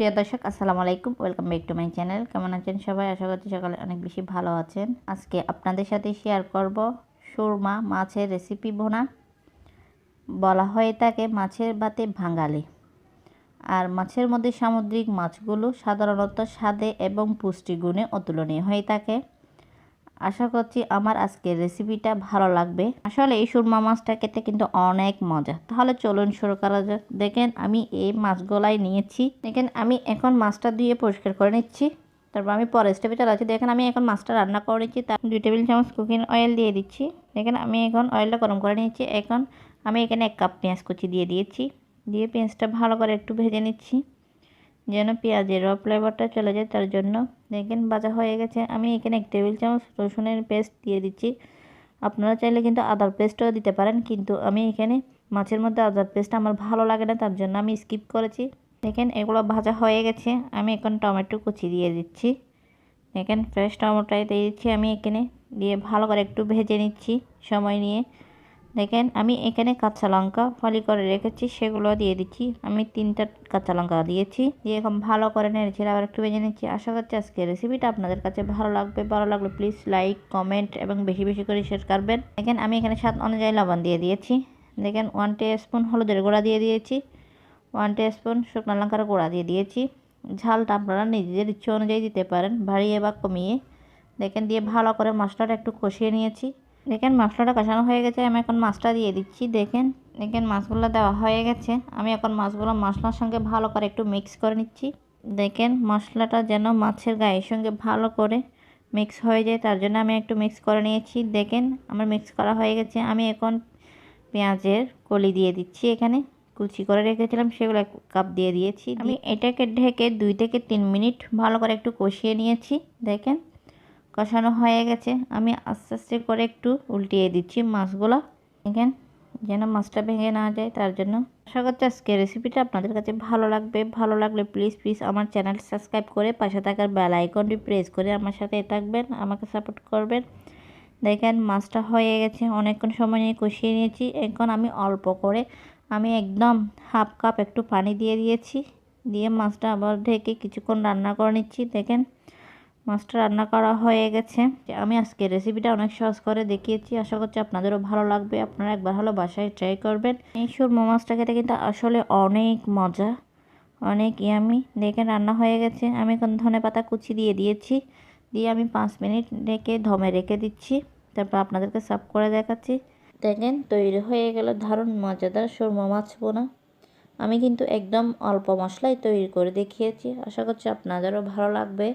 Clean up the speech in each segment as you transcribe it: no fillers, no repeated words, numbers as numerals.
প্রিয় দর্শক আসসালামু আলাইকুম, welcome back to my channel. কেমন আছেন সবাই? আশা করছি সকালে অনেক বেশি ভালো আছেন। আজকে আপনাদের সাথে শেয়ার করব সুরমা মাছের রেসিপি ভুনা। বলা হয়ে থাকে মাছের ভাতে বাঙালি। আর মাছের মধ্যে সামুদ্রিক মাছগুলো সাধারণত স্বাদে এবং পুষ্টিগুণে অতুলনীয় হয়ে থাকে। আশা করছি আমার আজকের রেসিপিটা ভালো লাগবে। আসলে এই সুরমা মাছটা খেতে কিন্তু অনেক মজা। তাহলে চলুন শুরু করা যাক। দেখেন আমি এই মাছগুলাই নিয়েছি। দেখেন আমি এখন মাছটা ধুয়ে পরিষ্কার করে নিচ্ছি। তারপর আমি পরের স্টেপে চলে যাচ্ছি। দেখেন আমি এখন মাছটা রান্না করে নিচ্ছি। তার 2 টেবিল চামচ কুকিং অয়েল দিয়ে দিচ্ছি। দেখেন আমি এখন অয়েলটা গরম করে নিচ্ছি। এখন আমি এখানে 1 কাপ পেঁয়াজ কুচি দিয়ে দিয়েছি। দিয়ে পেঁয়াজটা ভালো করে একটু ভেজে নিচ্ছি, যেন পেঁয়াজের র ফ্লেভারটা চলে যায়, তার জন্য। দেখেন ভাজা হয়ে গেছে। আমি এখানে 1 টেবিল চামচ রসুনের পেস্ট দিয়ে দিচ্ছি। আপনারা চাইলে কিন্তু আদার পেস্টও দিতে পারেন, কিন্তু আমি এখানে মাছের মধ্যে আদার পেস্ট আমার ভালো লাগে না, তার জন্য আমি স্কিপ করেছি। দেখেন এগুলো ভাজা হয়ে গেছে। আমি এখন টমেটো কুচি দিয়ে দিচ্ছি। দেখেন ফ্রেশ টমেটোটাই দিয়ে দিচ্ছি আমি এখানে, দিয়ে ভালো করে একটু ভেজে নিচ্ছি সময় নিয়ে। দেখেন আমি এখানে কাঁচা লঙ্কা ফালি করে রেখেছি, সেগুলো দিয়ে দিচ্ছি। আমি 3টা কাঁচা লঙ্কা দিয়েছি, দিয়ে এখন ভালো করে নেড়েছি, আবার একটু ভেজে নিচ্ছি। আশা করছি আজকের রেসিপিটা আপনাদের কাছে ভালো লাগবে। ভালো লাগলে প্লিজ লাইক, কমেন্ট এবং বেশি বেশি করে শেয়ার করবেন। দেখেন আমি এখানে স্বাদ অনুযায়ী লবণ দিয়ে দিয়েছি। দেখেন 1 টিস্পুন হলুদের গুঁড়া দিয়ে দিয়েছি, 1 টিস্পুন শুকনো লঙ্কার গুঁড়া দিয়ে দিয়েছি। ঝালটা আপনারা নিজেদের ইচ্ছে অনুযায়ী দিতে পারেন, বাড়িয়ে বা কমিয়ে। দেখেন দিয়ে ভালো করে মশলাটা একটু কষিয়ে নিয়েছি। দেখেন মশলাটা কষানো হয়ে গেছে। আমি এখন মাছটা দিয়ে দিচ্ছি। দেখেন মাছগুলো দেওয়া হয়ে গেছে। আমি এখন মাছগুলো মশলার সঙ্গে ভালো করে একটু মিক্স করে নিচ্ছি। দেখেন মশলাটা যেন মাছের গায়ের সঙ্গে ভালো করে মিক্স হয়ে যায়, তার জন্য আমি একটু মিক্স করে নিয়েছি। দেখেন আমার মিক্স করা হয়ে গেছে। আমি এখন পেঁয়াজের কলি দিয়ে দিচ্ছি, এখানে কুচি করে রেখেছিলাম সেগুলো 1 কাপ দিয়ে দিয়েছি। আমি এটাকে ঢেকে 2 থেকে 3 মিনিট ভালো করে একটু কষিয়ে নিয়েছি। দেখেন কষানো হয়ে গেছে। আমি আস্তে আস্তে করে একটু উল্টিয়ে দিচ্ছি মাছগুলো, দেখেন যেন মাছটা ভেঙে না যায়, তার জন্য। আশা করছি আজকের রেসিপিটা আপনাদের কাছে ভালো লাগবে। ভালো লাগলে প্লিজ আমার চ্যানেল সাবস্ক্রাইব করে পাশে থাকার বেল আইকনটি প্রেস করে আমার সাথে থাকবেন, আমাকে সাপোর্ট করবেন। দেখেন মাছটা হয়ে গেছে, অনেকক্ষণ সময় নিয়ে কষিয়ে নিয়েছি। এখন আমি অল্প করে আমি একদম 1/2 কাপ একটু পানি দিয়ে দিয়েছি, দিয়ে মাছটা আবার ঢেকে কিছুক্ষণ রান্না করে নিচ্ছি। দেখেন মাছটা রান্না করা হয়ে গেছে। আমি আজকের রেসিপিটা অনেক সহজ করে দেখিয়েছি। আশা করছি আপনাদেরও ভালো লাগবে। আপনারা একবার হলো বাসায় ট্রাই করবেন। এই সুরমা মাছটা খেতে কিন্তু আসলে অনেক মজা, অনেক ইয়ামি। দেখেন রান্না হয়ে গেছে। আমি এখন ধনেপাতা কুচি দিয়ে দিয়েছি, দিয়ে আমি 5 মিনিট দমে রেখে দিচ্ছি। তারপর আপনাদেরকে সার্ভ করে দেখাচ্ছি। দেখেন তৈরি হয়ে গেল দারুণ মজাদার সুরমা মাছ ভুনা। আমি কিন্তু একদম অল্প মশলায় তৈরি করে দেখিয়েছি। আশা করছি আপনাদেরও ভালো লাগবে।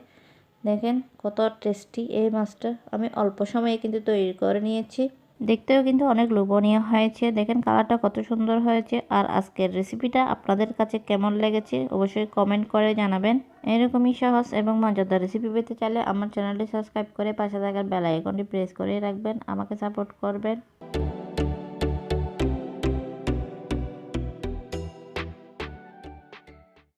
দেখেন কত টেস্টি এই মাছটা। আমি অল্প সময়ে কিন্তু তৈরি করে নিয়েছি। দেখতেও কিন্তু অনেক লোভনীয় হয়েছে। দেখেন কালারটা কত সুন্দর হয়েছে। আর আজকের রেসিপিটা আপনাদের কাছে কেমন লেগেছে অবশ্যই কমেন্ট করে জানাবেন। এরকমই সহজ এবং মজাদার রেসিপি পেতে চাইলে আমার চ্যানেলটি সাবস্ক্রাইব করে পাশে থাকার বেল আইকনটি প্রেস করে রাখবেন, আমাকে সাপোর্ট করবেন।